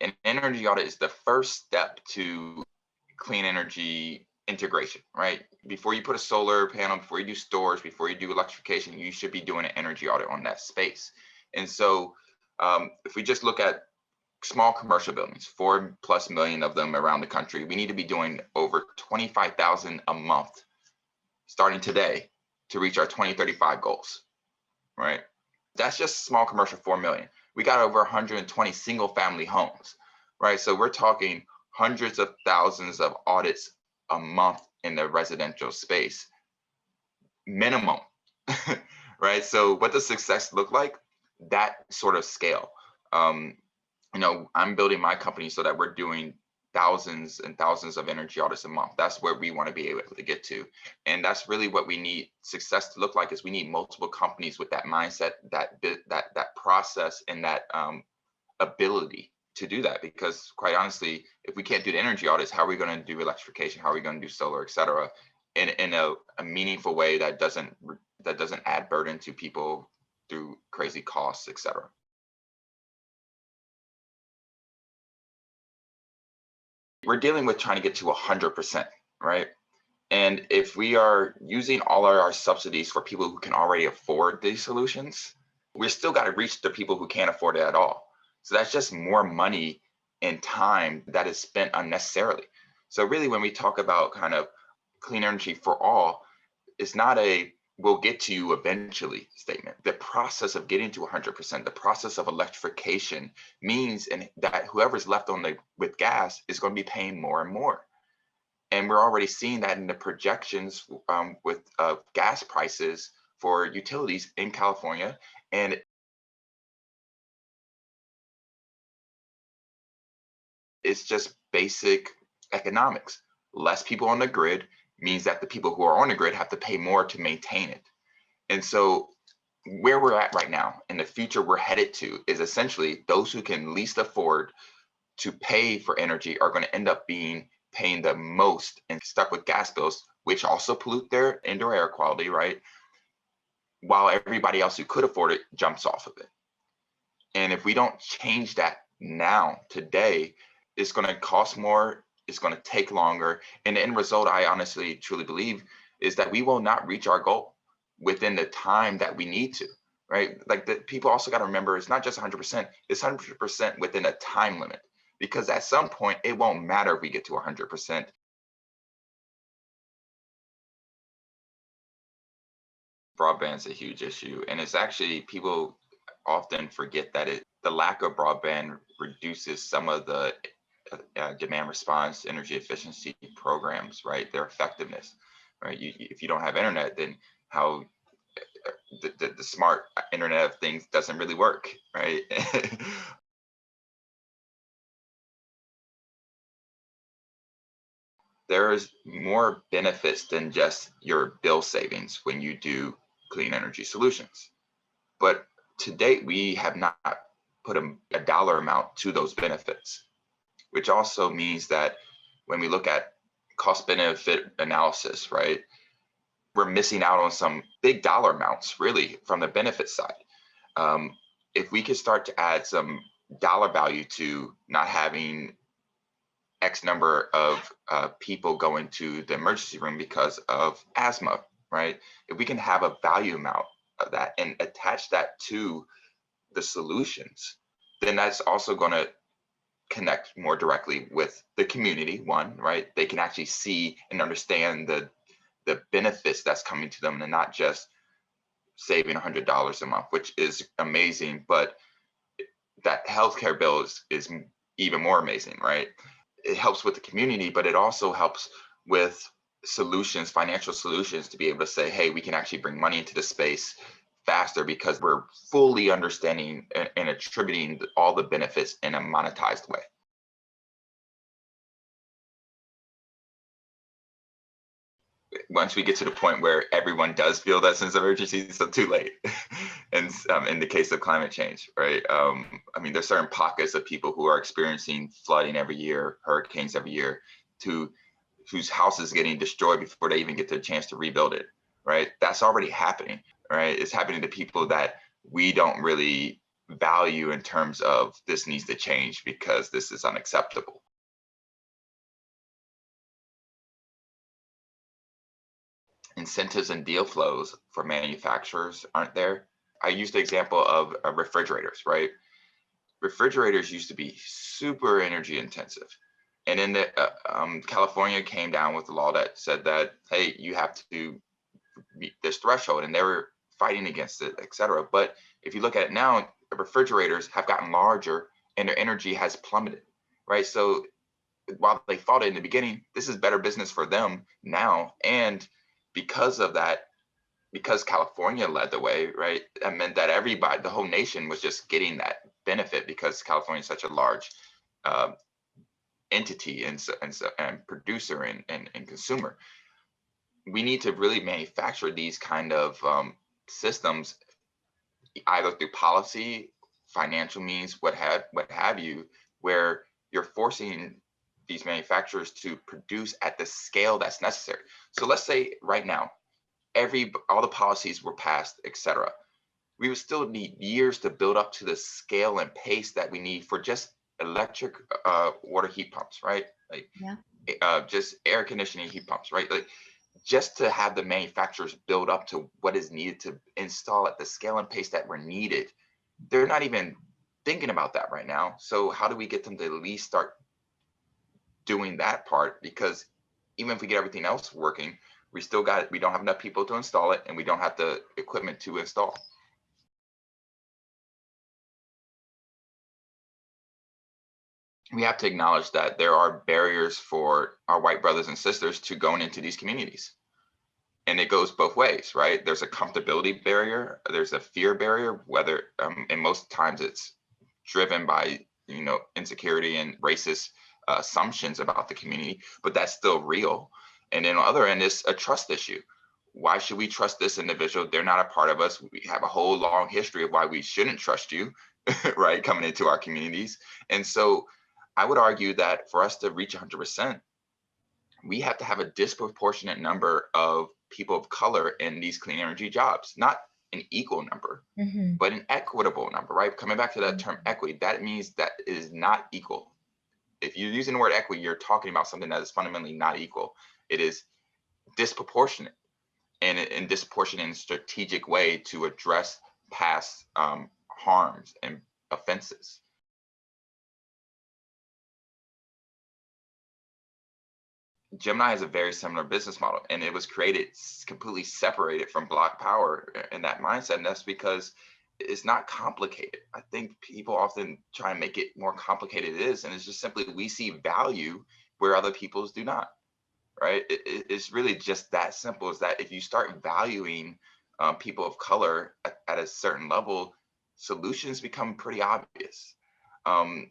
An energy audit is the first step to clean energy integration, right? Before you put a solar panel, before you do storage, before you do electrification, you should be doing an energy audit on that space. And so if we just look at small commercial buildings, 4+ million of them around the country, we need to be doing over 25,000 a month starting today to reach our 2035 goals, right? That's just small commercial, 4 million. We got over 120 single family homes, right? So we're talking hundreds of thousands of audits a month in the residential space, minimum, right? So what does success look like? That sort of scale. I'm building my company so that we're doing thousands and thousands of energy audits a month. That's where we want to be able to get to. And that's really what we need success to look like, is we need multiple companies with that mindset, that process, and that ability to do that. Because quite honestly, if we can't do the energy audits, how are we going to do electrification? How are we going to do solar, et cetera, in a meaningful way that doesn't add burden to people through crazy costs, et cetera? We're dealing with trying to get to 100%, right? And if we are using all of our subsidies for people who can already afford these solutions, we're still got to reach the people who can't afford it at all. So that's just more money and time that is spent unnecessarily. So really, when we talk about kind of clean energy for all, it's not a we'll get to you eventually statement. The process of getting to 100%, the process of electrification means that whoever's left with gas is going to be paying more and more. And we're already seeing that in the projections with gas prices for utilities in California. And it's just basic economics. Less people on the grid means that the people who are on the grid have to pay more to maintain it. And so where we're at right now and the future we're headed to is essentially those who can least afford to pay for energy are going to end up paying the most and stuck with gas bills, which also pollute their indoor air quality, right? While everybody else who could afford it jumps off of it. And if we don't change that now, today, it's going to cost more. It's going to take longer. And the end result, I honestly, truly believe, is that we will not reach our goal within the time that we need to, right? Like people also got to remember, it's not just 100%, it's 100% within a time limit, because at some point, it won't matter if we get to 100%. Broadband's a huge issue. And it's actually, people often forget that the lack of broadband reduces some of the demand response, energy efficiency programs, right? Their effectiveness, right? If you don't have internet, then how the smart Internet of Things doesn't really work, right? There's more benefits than just your bill savings when you do clean energy solutions. But to date, we have not put a dollar amount to those benefits, which also means that when we look at cost benefit analysis, right, we're missing out on some big dollar amounts really from the benefit side. If we could start to add some dollar value to not having X number of people going to the emergency room because of asthma, right? If we can have a value amount of that and attach that to the solutions, then that's also going to connect more directly with the community, one, right? They can actually see and understand the benefits that's coming to them, and not just saving $100 a month, which is amazing, but that healthcare bill is even more amazing, right? It helps with the community, but it also helps with solutions, financial solutions, to be able to say, hey, we can actually bring money into the space faster because we're fully understanding and attributing all the benefits in a monetized way. Once we get to the point where everyone does feel that sense of urgency, it's too late. And in the case of climate change, right? I mean, there's certain pockets of people who are experiencing flooding every year, hurricanes every year, whose house is getting destroyed before they even get the chance to rebuild it, right? That's already happening, right? It's happening to people that we don't really value in terms of this needs to change because this is unacceptable. Incentives and deal flows for manufacturers aren't there. I used the example of refrigerators, right? Refrigerators used to be super energy intensive. And then California came down with a law that said that, hey, you have to meet this threshold, and they were fighting against it, et cetera. But if you look at it now, the refrigerators have gotten larger and their energy has plummeted, right? So while they fought it in the beginning, this is better business for them now. And because of that, because California led the way, right, that meant that everybody, the whole nation was just getting that benefit because California is such a large uh, entity and producer and consumer. We need to really manufacture these kind of systems, either through policy, financial means, what have you, where you're forcing these manufacturers to produce at the scale that's necessary. So let's say right now, all the policies were passed, et cetera. We would still need years to build up to the scale and pace that we need for just electric water heat pumps, right? Like just air conditioning heat pumps, right? Like just to have the manufacturers build up to what is needed to install at the scale and pace that were needed. They're not even thinking about that right now. So how do we get them to at least start doing that part? Because even if we get everything else working, we don't have enough people to install it, and we don't have the equipment to install. We have to acknowledge that there are barriers for our white brothers and sisters to going into these communities. And it goes both ways, right? There's a comfortability barrier, there's a fear barrier, whether, and most times it's driven by, insecurity and racist assumptions about the community, but that's still real. And then on the other end is a trust issue. Why should we trust this individual? They're not a part of us. We have a whole long history of why we shouldn't trust you, right? Coming into our communities. And so I would argue that for us to reach 100%, we have to have a disproportionate number of people of color in these clean energy jobs, not an equal number, but an equitable number, right? Coming back to that term equity, that means that it is not equal. If you're using the word equity, you're talking about something that is fundamentally not equal. It is disproportionate, and disproportionate in a strategic way to address past harms and offenses. Gemini has a very similar business model, and it was created completely separated from Block Power in that mindset. And that's because it's not complicated. I think people often try and make it more complicated than it is. And it's just simply we see value where other people's do not, right? It's really just that simple, is that if you start valuing people of color at a certain level, solutions become pretty obvious. Um,